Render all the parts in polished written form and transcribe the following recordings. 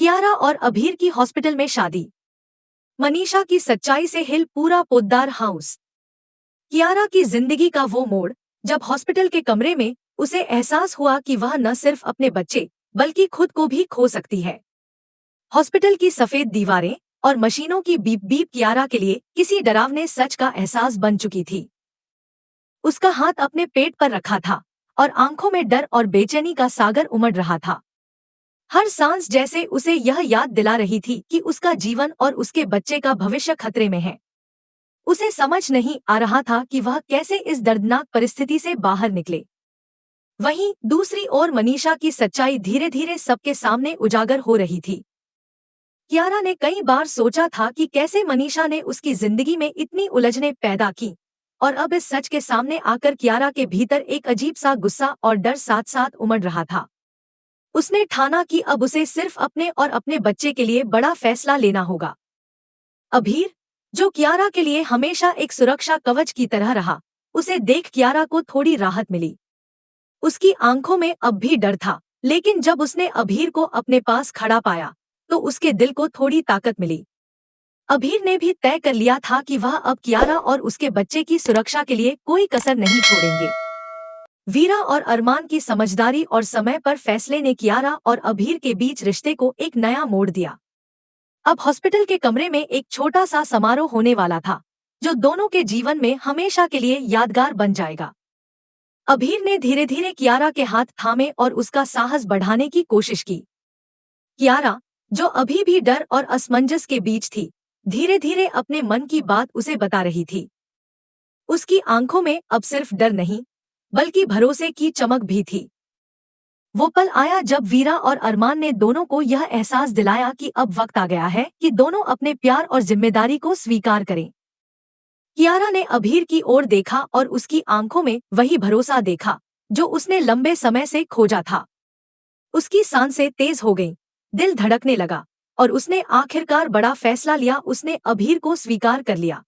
कियारा और अभीर की हॉस्पिटल में शादी। मनीषा की सच्चाई से हिल पूरा पोद्दार हाउस। कियारा की जिंदगी का वो मोड़ जब हॉस्पिटल के कमरे में उसे एहसास हुआ कि वह न सिर्फ अपने बच्चे बल्कि खुद को भी खो सकती है। हॉस्पिटल की सफेद दीवारें और मशीनों की बीप बीप कियारा के लिए किसी डरावने सच का एहसास बन चुकी थी। उसका हाथ अपने पेट पर रखा था और आंखों में डर और बेचैनी का सागर उमड़ रहा था। हर सांस जैसे उसे यह याद दिला रही थी कि उसका जीवन और उसके बच्चे का भविष्य खतरे में है। उसे समझ नहीं आ रहा था कि वह कैसे इस दर्दनाक परिस्थिति से बाहर निकले। वहीं दूसरी ओर मनीषा की सच्चाई धीरे धीरे सबके सामने उजागर हो रही थी। कियारा ने कई बार सोचा था कि कैसे मनीषा ने उसकी जिंदगी में इतनी उलझनें पैदा की, और अब इस सच के सामने आकर कियारा के भीतर एक अजीब सा गुस्सा और डर साथ साथ उमड़ रहा था। उसने ठाना कि अब उसे सिर्फ अपने और अपने बच्चे के लिए बड़ा फैसला लेना होगा। अभीर, जो कियारा के लिए हमेशा एक सुरक्षा कवच की तरह रहा, उसे देख कियारा को थोड़ी राहत मिली। उसकी आंखों में अब भी डर था, लेकिन जब उसने अभीर को अपने पास खड़ा पाया तो उसके दिल को थोड़ी ताकत मिली। अभीर ने भी तय कर लिया था कि वह अब कियारा और उसके बच्चे की सुरक्षा के लिए कोई कसर नहीं छोड़ेंगे। वीरा और अरमान की समझदारी और समय पर फैसले ने कियारा और अभीर के बीच रिश्ते को एक नया मोड़ दिया। अब हॉस्पिटल के कमरे में एक छोटा सा समारोह होने वाला था, जो दोनों के जीवन में हमेशा के लिए यादगार बन जाएगा। अभीर ने धीरे धीरे कियारा के हाथ थामे और उसका साहस बढ़ाने की कोशिश की। कियारा, जो अभी भी डर और असमंजस के बीच थी, धीरे धीरे अपने मन की बात उसे बता रही थी। उसकी आंखों में अब सिर्फ डर नहीं, बल्कि भरोसे की चमक भी थी। वो पल आया जब वीरा और अरमान ने दोनों को यह एहसास दिलाया कि अब वक्त आ गया है कि दोनों अपने प्यार और जिम्मेदारी को स्वीकार करें। कियारा ने अभीर की ओर देखा और उसकी आंखों में वही भरोसा देखा जो उसने लंबे समय से खोजा था। उसकी सांसें तेज हो गईं, दिल धड़कने लगा, और उसने आखिरकार बड़ा फैसला लिया। उसने अभीर को स्वीकार कर लिया।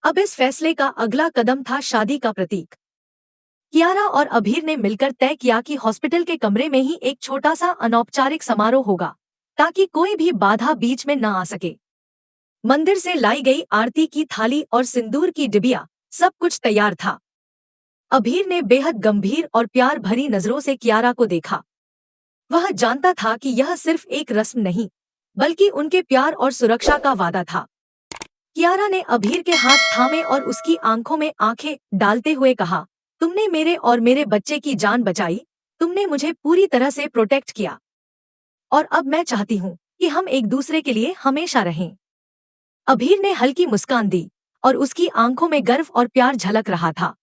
अब इस फैसले का अगला कदम था शादी का प्रतीक। कियारा और अभीर ने मिलकर तय किया कि हॉस्पिटल के कमरे में ही एक छोटा सा अनौपचारिक समारोह होगा, ताकि कोई भी बाधा बीच में न आ सके। मंदिर से लाई गई आरती की थाली और सिंदूर की डिबिया, सब कुछ तैयार था। अभीर ने बेहद गंभीर और प्यार भरी नजरों से कियारा को देखा। वह जानता था कि यह सिर्फ एक रस्म नहीं, बल्कि उनके प्यार और सुरक्षा का वादा था। कियारा ने अभीर के हाथ थामे और उसकी आंखों में आंखें डालते हुए कहा, तुमने मेरे और मेरे बच्चे की जान बचाई, तुमने मुझे पूरी तरह से प्रोटेक्ट किया, और अब मैं चाहती हूँ कि हम एक दूसरे के लिए हमेशा रहें। अभीर ने हल्की मुस्कान दी, और उसकी आंखों में गर्व और प्यार झलक रहा था।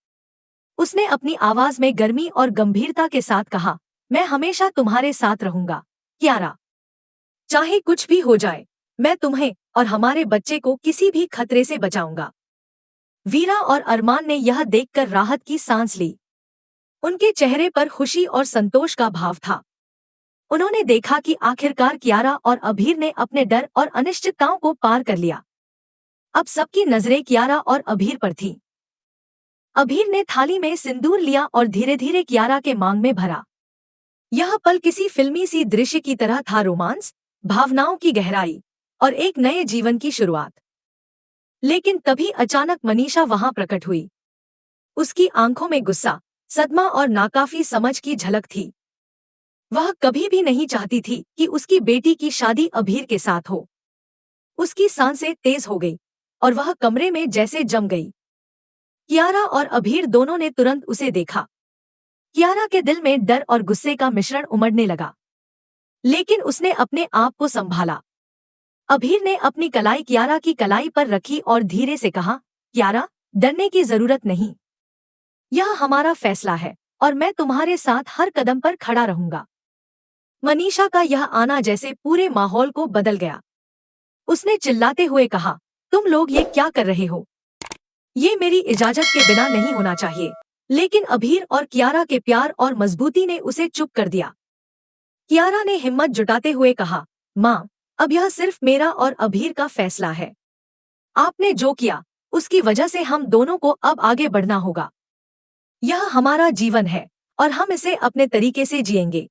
उसने अपनी आवाज में गर्मी और गंभीरता के साथ कहा, मैं हमेशा तुम्हारे साथ रहूंगा कियारा। चाहे कुछ भी हो जाए, मैं तुम्हें और हमारे बच्चे को किसी भी खतरे से बचाऊंगा। वीरा और अरमान ने यह देखकर राहत की सांस ली। उनके चेहरे पर खुशी और संतोष का भाव था। उन्होंने देखा कि आखिरकार कियारा और अभीर ने अपने डर और अनिश्चितताओं को पार कर लिया। अब सबकी नजरें कियारा और अभीर पर थीं। अभीर ने थाली में सिंदूर लिया और धीरे धीरे कियारा के मांग में भरा। यह पल किसी फिल्मी सी दृश्य की तरह था, रोमांस, भावनाओं की गहराई और एक नए जीवन की शुरुआत। लेकिन तभी अचानक मनीषा वहां प्रकट हुई। उसकी आंखों में गुस्सा, सदमा और नाकाफी समझ की झलक थी। वह कभी भी नहीं चाहती थी कि उसकी बेटी की शादी अभीर के साथ हो। उसकी सांसें तेज हो गई और वह कमरे में जैसे जम गई। कियारा और अभीर दोनों ने तुरंत उसे देखा। कियारा के दिल में डर और गुस्से का मिश्रण उमड़ने लगा, लेकिन उसने अपने आप को संभाला। अभीर ने अपनी कलाई कियारा की कलाई पर रखी और धीरे से कहा, कियारा, डरने की जरूरत नहीं। यह हमारा फैसला है और मैं तुम्हारे साथ हर कदम पर खड़ा रहूंगा। मनीषा का यह आना जैसे पूरे माहौल को बदल गया। उसने चिल्लाते हुए कहा, तुम लोग ये क्या कर रहे हो? ये मेरी इजाजत के बिना नहीं होना चाहिए। लेकिन अभीर और कियारा के प्यार और मजबूती ने उसे चुप कर दिया। कियारा ने हिम्मत जुटाते हुए कहा, माँ, अब यह सिर्फ मेरा और अभीर का फैसला है। आपने जो किया, उसकी वजह से हम दोनों को अब आगे बढ़ना होगा। यह हमारा जीवन है और हम इसे अपने तरीके से जिएंगे।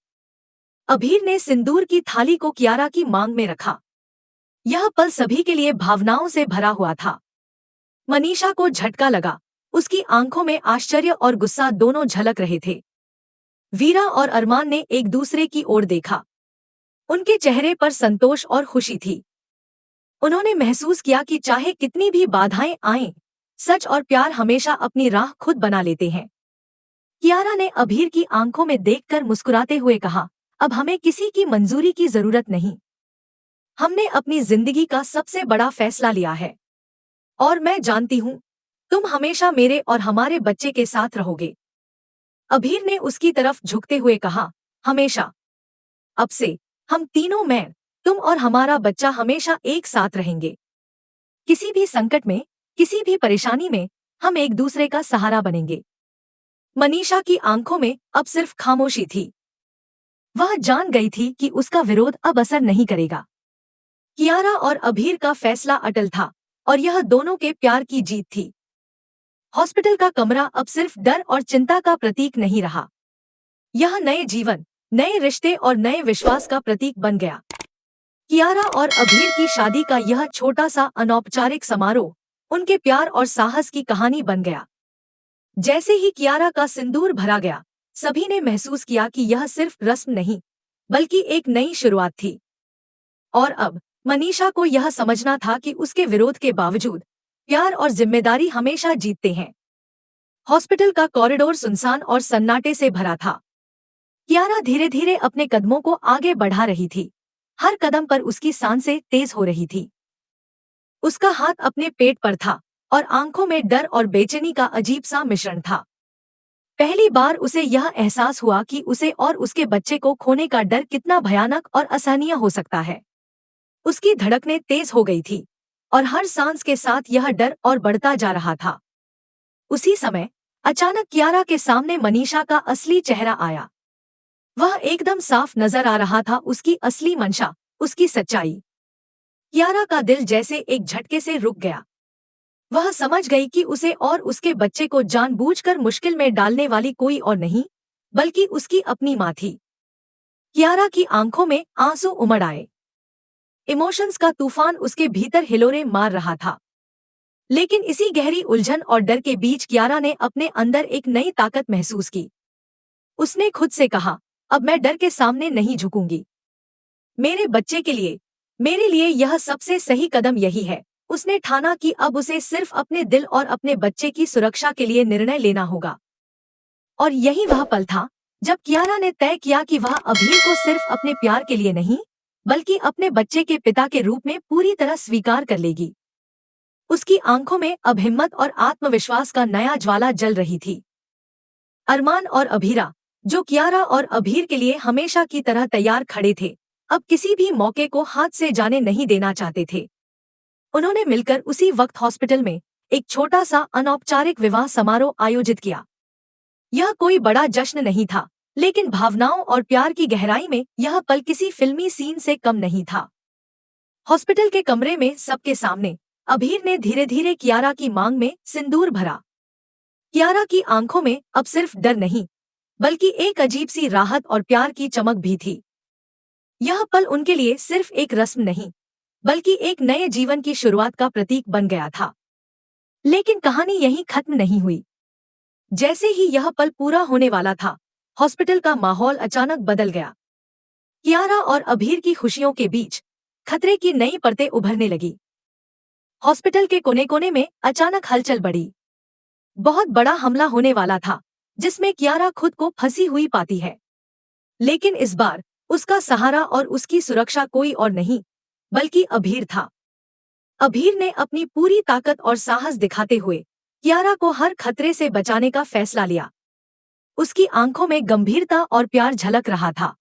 अभीर ने सिंदूर की थाली को कियारा की मांग में रखा। यह पल सभी के लिए भावनाओं से भरा हुआ था। मनीषा को झटका लगा। उसकी आंखों में आश्चर्य और गुस्सा दोनों झलक रहे थे। वीरा और अरमान ने एक दूसरे की ओर देखा। उनके चेहरे पर संतोष और खुशी थी। उन्होंने महसूस किया कि चाहे कितनी भी बाधाएं आएं, सच और प्यार हमेशा अपनी राह खुद बना लेते हैं। कियारा ने अभीर की आंखों में देखकर मुस्कुराते हुए कहा, अब हमें किसी की मंजूरी की जरूरत नहीं। हमने अपनी जिंदगी का सबसे बड़ा फैसला लिया है और मैं जानती हूँ तुम हमेशा मेरे और हमारे बच्चे के साथ रहोगे। अभीर ने उसकी तरफ झुकते हुए कहा, हमेशा। अब से हम तीनों, मैं, तुम और हमारा बच्चा हमेशा एक साथ रहेंगे। किसी भी संकट में, किसी भी परेशानी में हम एक दूसरे का सहारा बनेंगे। मनीषा की आंखों में अब सिर्फ खामोशी थी। वह जान गई थी कि उसका विरोध अब असर नहीं करेगा। कियारा और अभीर का फैसला अटल था और यह दोनों के प्यार की जीत थी। हॉस्पिटल का कमरा अब सिर्फ डर और चिंता का प्रतीक नहीं रहा। यह नए जीवन, नए रिश्ते और नए विश्वास का प्रतीक बन गया। कियारा और अभीर की शादी का यह छोटा सा अनौपचारिक समारोह उनके प्यार और साहस की कहानी बन गया। जैसे ही कियारा का सिंदूर भरा गया, सभी ने महसूस किया कि यह सिर्फ रस्म नहीं, बल्कि एक नई शुरुआत थी। और अब मनीषा को यह समझना था कि उसके विरोध के बावजूद प्यार और जिम्मेदारी हमेशा जीतते हैं। हॉस्पिटल का कॉरिडोर सुनसान और सन्नाटे से भरा था। कियारा धीरे धीरे अपने कदमों को आगे बढ़ा रही थी। हर कदम पर उसकी सांसें तेज हो रही थी। उसका हाथ अपने पेट पर था और आंखों में डर और बेचैनी का अजीब सा मिश्रण था। पहली बार उसे यह एहसास हुआ कि उसे और उसके बच्चे को खोने का डर कितना भयानक और असहनीय हो सकता है। उसकी धड़कनें तेज हो गई थी और हर सांस के साथ यह डर और बढ़ता जा रहा था। उसी समय अचानक कियारा के सामने मनीषा का असली चेहरा आया। वह एकदम साफ नजर आ रहा था, उसकी असली मंशा, उसकी सच्चाई। कियारा का दिल जैसे एक झटके से रुक गया। वह समझ गई कि उसे और उसके बच्चे को जानबूझकर मुश्किल में डालने वाली कोई और नहीं, बल्कि उसकी अपनी माँ थी। कियारा की आंखों में आंसू उमड़ आए। इमोशंस का तूफान उसके भीतर हिलोरे मार रहा था। लेकिन इसी गहरी उलझन और डर के बीच कियारा ने अपने अंदर एक नई ताकत महसूस की। उसने खुद से कहा, अब मैं डर के सामने नहीं झुकूंगी। मेरे बच्चे के लिए, मेरे लिए यह सबसे सही कदम यही है। उसने ठाना कि अब उसे सिर्फ अपने दिल और अपने बच्चे की सुरक्षा के लिए निर्णय लेना होगा। और यही वह पल था जब कियारा ने तय किया कि वह अभीर को सिर्फ अपने प्यार के लिए नहीं, बल्कि अपने बच्चे के पिता के रूप में पूरी तरह स्वीकार कर लेगी। उसकी आंखों में अब हिम्मत और आत्मविश्वास का नया ज्वाला जल रही थी। अरमान और अभीरा, जो कियारा और अभीर के लिए हमेशा की तरह तैयार खड़े थे, अब किसी भी मौके को हाथ से जाने नहीं देना चाहते थे। उन्होंने मिलकर उसी वक्त हॉस्पिटल में एक छोटा सा अनौपचारिक विवाह समारोह आयोजित किया। यह कोई बड़ा जश्न नहीं था, लेकिन भावनाओं और प्यार की गहराई में यह पल किसी फिल्मी सीन से कम नहीं था। हॉस्पिटल के कमरे में सबके सामने अभीर ने धीरे धीरे कियारा की मांग में सिंदूर भरा। कियारा की आंखों में अब सिर्फ डर नहीं, बल्कि एक अजीब सी राहत और प्यार की चमक भी थी। यह पल उनके लिए सिर्फ एक रस्म नहीं, बल्कि एक नए जीवन की शुरुआत का प्रतीक बन गया था। लेकिन कहानी यहीं खत्म नहीं हुई। जैसे ही यह पल पूरा होने वाला था, हॉस्पिटल का माहौल अचानक बदल गया। कियारा और अभीर की खुशियों के बीच खतरे की नई परतें उभरने लगी। हॉस्पिटल के कोने कोने में अचानक हलचल बढ़ी। बहुत बड़ा हमला होने वाला था, जिसमें कियारा खुद को फंसी हुई पाती है। लेकिन इस बार उसका सहारा और उसकी सुरक्षा कोई और नहीं, बल्कि अभीर था। अभीर ने अपनी पूरी ताकत और साहस दिखाते हुए कियारा को हर खतरे से बचाने का फैसला लिया। उसकी आंखों में गंभीरता और प्यार झलक रहा था।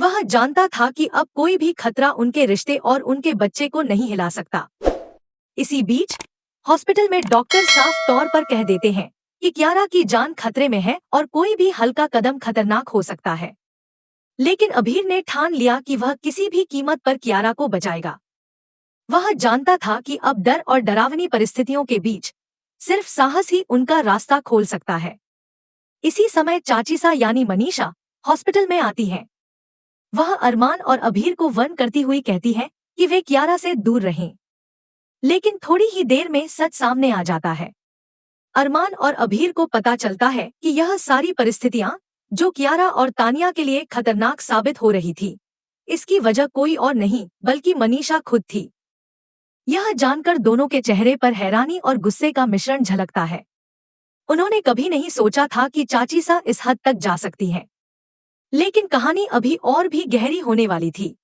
वह जानता था कि अब कोई भी खतरा उनके रिश्ते और उनके बच्चे को नहीं हिला सकता। इसी बीच हॉस्पिटल में डॉक्टर साफ तौर पर कह देते हैं कि कियारा की जान खतरे में है और कोई भी हल्का कदम खतरनाक हो सकता है। लेकिन अभीर ने ठान लिया कि वह किसी भी कीमत पर कियारा को बचाएगा। वह जानता था कि अब डर और डरावनी परिस्थितियों के बीच सिर्फ साहस ही उनका रास्ता खोल सकता है। इसी समय चाचीसा यानी मनीषा हॉस्पिटल में आती है। वह अरमान और अभीर को वार्न करती हुई कहती है कि वे कियारा से दूर रहें। लेकिन थोड़ी ही देर में सच सामने आ जाता है। अरमान और अभीर को पता चलता है कि यह सारी परिस्थितियां, जो कियारा और तानिया के लिए खतरनाक साबित हो रही थी, इसकी वजह कोई और नहीं बल्कि मनीषा खुद थी। यह जानकर दोनों के चेहरे पर हैरानी और गुस्से का मिश्रण झलकता है। उन्होंने कभी नहीं सोचा था कि चाची सा इस हद तक जा सकती हैं। लेकिन कहानी अभी और भी गहरी होने वाली थी।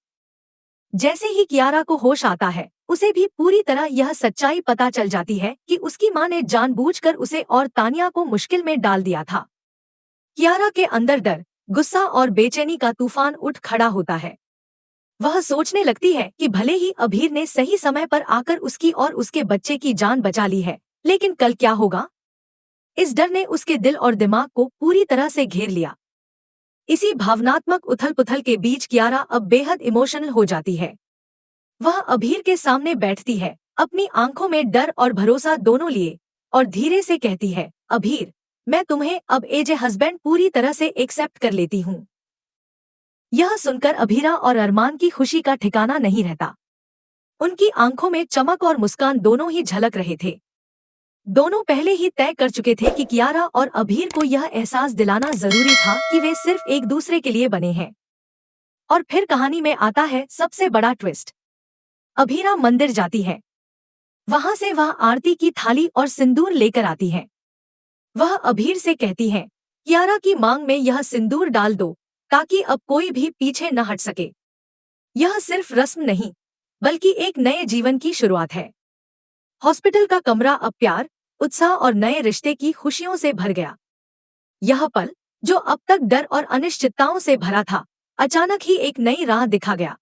जैसे ही कियारा को होश आता है, उसे भी पूरी तरह यह सच्चाई पता चल जाती है कि उसकी मां ने जानबूझकर उसे और तानिया को मुश्किल में डाल दिया था। कियारा के अंदर डर, गुस्सा और बेचैनी का तूफान उठ खड़ा होता है। वह सोचने लगती है कि भले ही अभीर ने सही समय पर आकर उसकी और उसके बच्चे की जान बचा ली है, लेकिन कल क्या होगा? इस डर ने उसके दिल और दिमाग को पूरी तरह से घेर लिया। इसी भावनात्मक उथल-पुथल के बीच कियारा अब बेहद इमोशनल हो जाती है। वह अभीर के सामने बैठती है, अपनी आंखों में डर और भरोसा दोनों लिए, और धीरे से कहती है, अभीर, मैं तुम्हें अब एज ए हस्बैंड पूरी तरह से एक्सेप्ट कर लेती हूँ। यह सुनकर अभीरा और अरमान की खुशी का ठिकाना नहीं रहता। उनकी आंखों में चमक और मुस्कान दोनों ही झलक रहे थे। दोनों पहले ही तय कर चुके थे कि कियारा और अभीर को यह एहसास दिलाना जरूरी था कि वे सिर्फ एक दूसरे के लिए बने हैं। और फिर कहानी में आता है सबसे बड़ा ट्विस्ट। अभीरा मंदिर जाती है। वहां से वह आरती की थाली और सिंदूर लेकर आती है। वह अभीर से कहती है, कियारा की मांग में यह सिंदूर डाल दो ताकि अब कोई भी पीछे न हट सके। यह सिर्फ रस्म नहीं, बल्कि एक नए जीवन की शुरुआत है। हॉस्पिटल का कमरा अब प्यार, उत्साह और नए रिश्ते की खुशियों से भर गया। यह पल, जो अब तक डर और अनिश्चितताओं से भरा था, अचानक ही एक नई राह दिखा गया।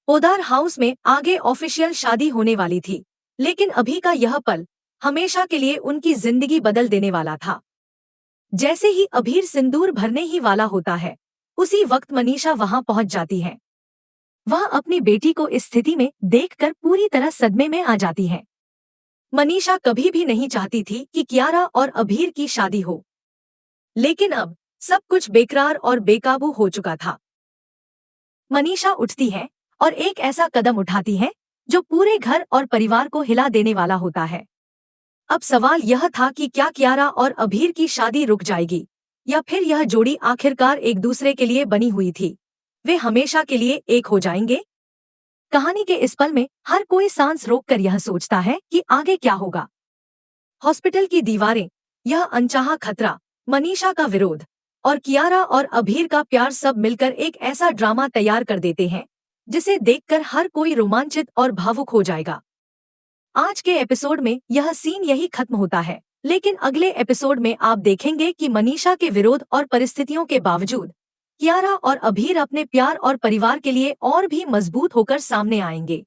पोद्दार हाउस में आगे ऑफिशियल शादी होने वाली थी, लेकिन अभी का यह पल हमेशा के लिए उनकी जिंदगी बदल देने वाला था। जैसे ही अभीर सिंदूर भरने ही वाला होता है, उसी वक्त मनीषा वहां पहुंच जाती है। वह अपनी बेटी को इस स्थिति में देखकर पूरी तरह सदमे में आ जाती है। मनीषा कभी भी नहीं चाहती थी कि कियारा और अभीर की शादी हो, लेकिन अब सब कुछ बेकरार और बेकाबू हो चुका था। मनीषा उठती है और एक ऐसा कदम उठाती है जो पूरे घर और परिवार को हिला देने वाला होता है। अब सवाल यह था कि क्या कियारा और अभीर की शादी रुक जाएगी, या फिर यह जोड़ी आखिरकार एक दूसरे के लिए बनी हुई थी, वे हमेशा के लिए एक हो जाएंगे। कहानी के इस पल में हर कोई सांस रोककर यह सोचता है कि आगे क्या होगा। हॉस्पिटल की दीवारें, यह अनचाहा खतरा, मनीषा का विरोध और कियारा और अभीर का प्यार सब मिलकर एक ऐसा ड्रामा तैयार कर देते हैं जिसे देखकर हर कोई रोमांचित और भावुक हो जाएगा। आज के एपिसोड में यह सीन यही खत्म होता है, लेकिन अगले एपिसोड में आप देखेंगे कि मनीषा के विरोध और परिस्थितियों के बावजूद कियारा और अभीर अपने प्यार और परिवार के लिए और भी मजबूत होकर सामने आएंगे।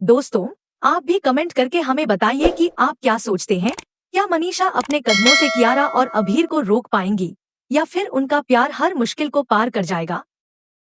दोस्तों, आप भी कमेंट करके हमें बताइए कि आप क्या सोचते हैं। क्या मनीषा अपने कदमों से कियारा और अभीर को रोक पाएंगी, या फिर उनका प्यार हर मुश्किल को पार कर जाएगा?